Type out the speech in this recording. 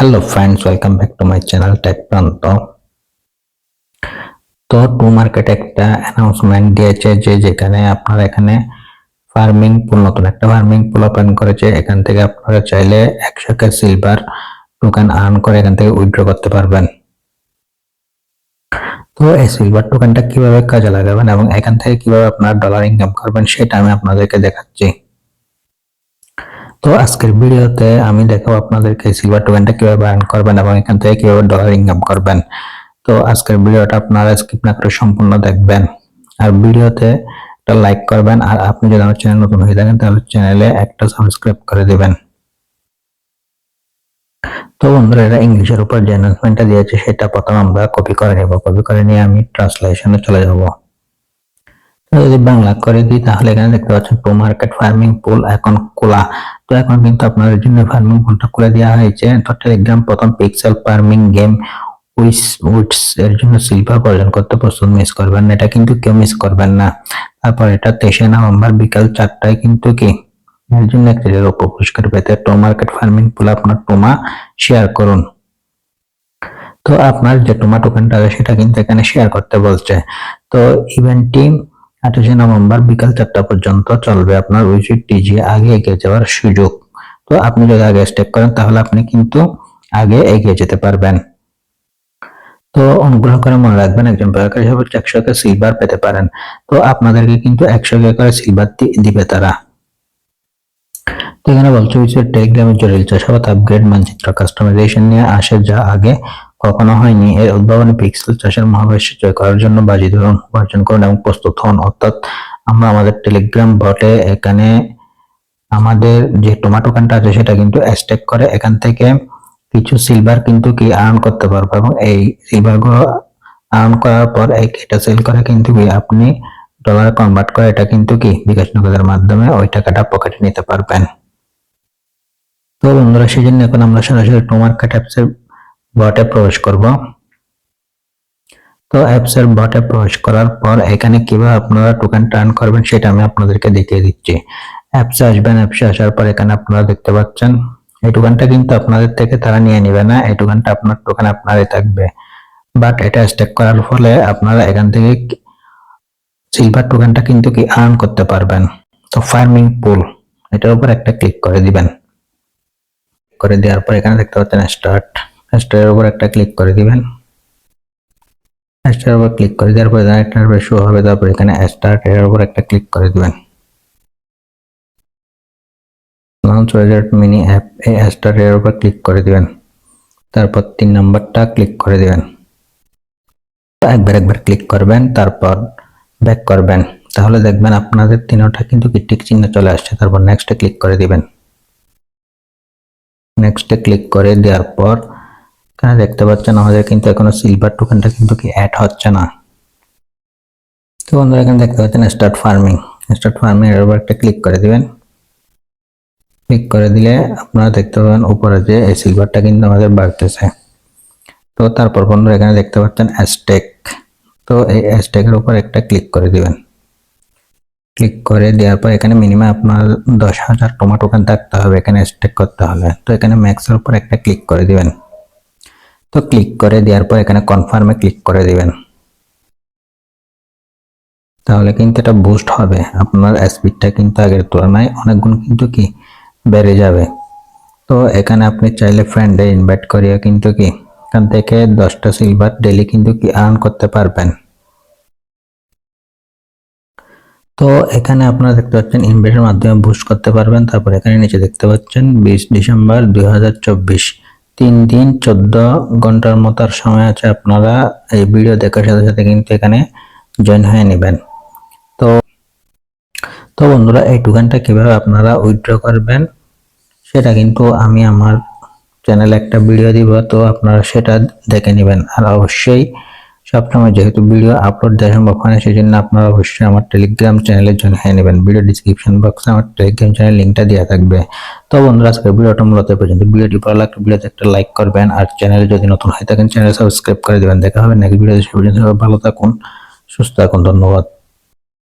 Hello friends, welcome back to my channel Tech Pranto। তো to market একটা announcement দিয়েছে যেখানে আপনারা এখানে ফার্মিং পুল, নতুন একটা ফার্মিং পুল ওপেন করেছে। এখান থেকে আপনারা চাইলে 100k সিলভার টোকেন আর্ন করে এখান থেকে উইথড্র করতে পারবেন। তো এই সিলভার টোকেনটা কিভাবে কাজে লাগাবেন এবং এখান থেকে কিভাবে আপনারা ডলার ইনকাম করবেন সেটা আমি আপনাদেরকে দেখাচ্ছি। তো আজকের ভিডিওতে আমি দেখাবো আপনাদেরকে সিলভার টোকেনটা কিভাবে আর্ন করবেন এবং এখান থেকে কিভাবে ডলার ইনকাম করবেন। তো আজকের ভিডিওটা আপনারা স্কিপ না করে সম্পূর্ণ দেখবেন, আর ভিডিওতে একটা লাইক করবেন, আর আপনি যদি আমার চ্যানেল নতুন হয়ে থাকেন তাহলে চ্যানেলে একটা সাবস্ক্রাইব করে দিবেন। তো বন্ধুরা, এটা ইংলিশের উপর যে অ্যানাউন্সমেন্টটা দিয়েছে সেটা প্রথম আমরা কপি করে নেব। কপি করে নিয়ে আমি ট্রান্সলেশনে চলে যাব। যদি বাংলা করে দিই তাহলে এখানে দেখতে পাচ্ছেন টু মার্কেট ফার্মিং পুল এখন খোলা। তো এখন কিন্তু আপনাদের জন্য ফার্মিং পুলটা খুলে দেওয়া হয়েছে। তো টেলিগ্রাম প্রথম পিক্সেল ফার্মিং গেম উইটস এর জন্য সিলভার অর্জন করতে প্রস্তুত, মিস করবেন না, এটা কিন্তু কেউ মিস করবেন না। তারপর এটা 23 নভেম্বর বিকাল 4টায় কিন্তু কি এর জন্য একটা পুরস্কার পেতে টু মার্কেট ফার্মিং পুল আপনার টোমা শেয়ার করুন। তো আপনার যে টোমা টোকেনটা আছে সেটা কিন্তু এখানে শেয়ার করতে বলছে। তো ইভেন্টটি 28 নভেম্বর বিকাল 4টা পর্যন্ত চলবে। আপনার উইচিট টিজি আগে এগিয়ে যাওয়ার সুযোগ। তো আপনি যদি আগে স্টেক করেন তাহলে আপনি কিন্তু আগে এগিয়ে যেতে পারবেন। তো অনুগ্রহ করে মনে রাখবেন, একজন ব্যবহারকারী হিসেবে 100k সিলভার পেতে পারেন। তো আপনাদেরকে কিন্তু 100k করে সিলভার দিবে তারা। তো এখানে বলছে টেলিগ্রামের জটিল চাষাবাদ আপগ্রেড মানচিত্র কাস্টমাইজেশন নিয়ে আসে, যা আগে কখনো হয়নি। এর উদ্ভাবনী পিক্সেল চাষের মহাবিশ্ব জয় করার জন্য বাজি ধরুন, উপার্জন করুন এবং প্রস্তুত হন। অর্থাৎ আমরা আমাদের টেলিগ্রাম বটে এখানে আমাদের যে টোমাটো টোকেনটা আছে সেটা কিন্তু স্টেক করে এখান থেকে কিছু সিলভার কিন্তু কি আর্ন করতে পারবো, এবং এই সিলভার গুলো আর্ন করার পর এটা সেল করে কিন্তু কি আপনি ডলারে কনভার্ট করে এটা কিন্তু কি বিকাশ নগদের মাধ্যমে ওই টাকাটা পকেটে নিতে পারবেন। তো বন্ধুরা, সেই জন্য এখন আমরা সরাসরি টু মার্কেট অ্যাপসের বটে প্রবেশ করব। তো অ্যাপসের বটে প্রবেশ করার পর এখানে কিভাবে আপনারা টোকেন টার্ন করবেন সেটা আমি আপনাদেরকে দেখিয়ে দিচ্ছি। অ্যাপসে আসবেন, অ্যাপসে আসার পর এখানে আপনারা দেখতে পাচ্ছেন এই টোকেনটা কিন্তু আপনাদের থেকে তারা নিয়ে নেবে না, এই টোকেনটা আপনার টোকেন আপনারই থাকবে। বাট এটা স্টেক করার ফলে আপনারা এখান থেকে সিলভার টোকেনটা কিন্তু কি আর্ন করতে পারবেন। তো ফার্মিং পুল এটার উপর একটা ক্লিক করে দিবেন। করে দেওয়ার পর এখানে দেখতে পাচ্ছেন স্টার্টের উপর একটা ক্লিক করে দিবেন। স্টারের উপর ক্লিক করে দেওয়ার পর একটা শো হবে, তারপর এখানে স্টার্ট এর উপর একটা ক্লিক করে দিবেন। লঞ্চ উইজার্ড মিনি অ্যাপ এই স্টার্ট এর উপর ক্লিক করে দিবেন। তারপর 3 নাম্বারটা ক্লিক করে দিবেন। একবার ক্লিক করবেন, তারপর ব্যাক করবেন, তাহলে দেখবেন আপনাদের তিনটা কিন্তু টিক চিহ্ন চলে আসছে। তারপর নেক্সটে ক্লিক করে দিবেন। নেক্সটে ক্লিক করে দেওয়ার পর এখানে দেখতে পাচ্ছেন আমাদের কিন্তু এখনো সিলভার টোকেনটা কিন্তু কি অ্যাড হচ্ছে না। তো বন্ধুরা, এখানে দেখতে পাচ্ছেন স্টার্ট ফার্মিং এর উপর একটা ক্লিক করে দিবেন। ক্লিক করে দিলে আপনারা দেখতে পাবেন উপরে যে এই সিলভারটা কিন্তু আমাদের বাড়তেছে। তো তারপর বন্ধুরা এখানে দেখতে পাচ্ছেন স্টেক। তো এই স্টেকের উপর একটা ক্লিক করে দিবেন। ক্লিক করে দেওয়ার পর এখানে মিনিমাম আপনার 10,000 টোমা টোকেন থাকতে হবে এখানে স্টেক করতে হলে। তো এখানে ম্যাক্সের উপর একটা ক্লিক করে দিবেন। তো ক্লিক করে দেওয়ার পর এখানে কনফার্মে ক্লিক করে দিবেন। তাহলে কিন্তু এটা বুস্ট হবে, আপনার স্পিডটা কিন্তু আগের তুলনায় অনেক গুণ কিন্তু কি বেড়ে যাবে। তো এখানে আপনি চাইলে ফ্রেন্ডে ইনভাইট করিয়ে কিন্তু কি এখান থেকে 10টা সিলভার ডেইলি কিন্তু কি আর্ন করতে পারবেন। তো এখানে আপনারা দেখতে পাচ্ছেন ইনভাইটের মাধ্যমে বুস্ট করতে পারবেন। তারপর এখানে নিচে দেখতে পাচ্ছেন 20 ডিসেম্বর 2024 3 দিন 14 ঘন্টার মতো সময় আছে। আপনারা এই ভিডিও দেখার সাথে সাথে কিন্তু এখানে জয়েন হয়ে নেবেন। তো বন্ধুরা, এই টোকেনটা কিভাবে আপনারা উইথড্র করবেন সেটা কিন্তু আমি আমার চ্যানেলে একটা ভিডিও দিব, তো আপনারা সেটা দেখে নেবেন। আর অবশ্যই সবসময় যেহেতু ভিডিও আপলোড দেওয়া সম্ভব হয় না, সেই জন্য আপনারা অবশ্যই আমার টেলিগ্রাম চ্যানেলে জয়েন হয়ে নেবেন। ভিডিও ডিসক্রিপশন বক্সে আমার টেলিগ্রাম চ্যানেল লিঙ্কটা দেওয়া থাকবে। তো বন্ধুরা, আজকের ভিডিওটা মূলত পর্যন্ত। ভিডিওটি ভালো লাগলে ভিডিওতে একটা লাইক করবেন, আর চ্যানেলে যদি নতুন হয়ে থাকেন চ্যানেল সাবস্ক্রাইব করে দেবেন। দেখা হবে নেক্সট ভিডিওতে। সে পর্যন্ত ভালো থাকুন, সুস্থ থাকুন, ধন্যবাদ।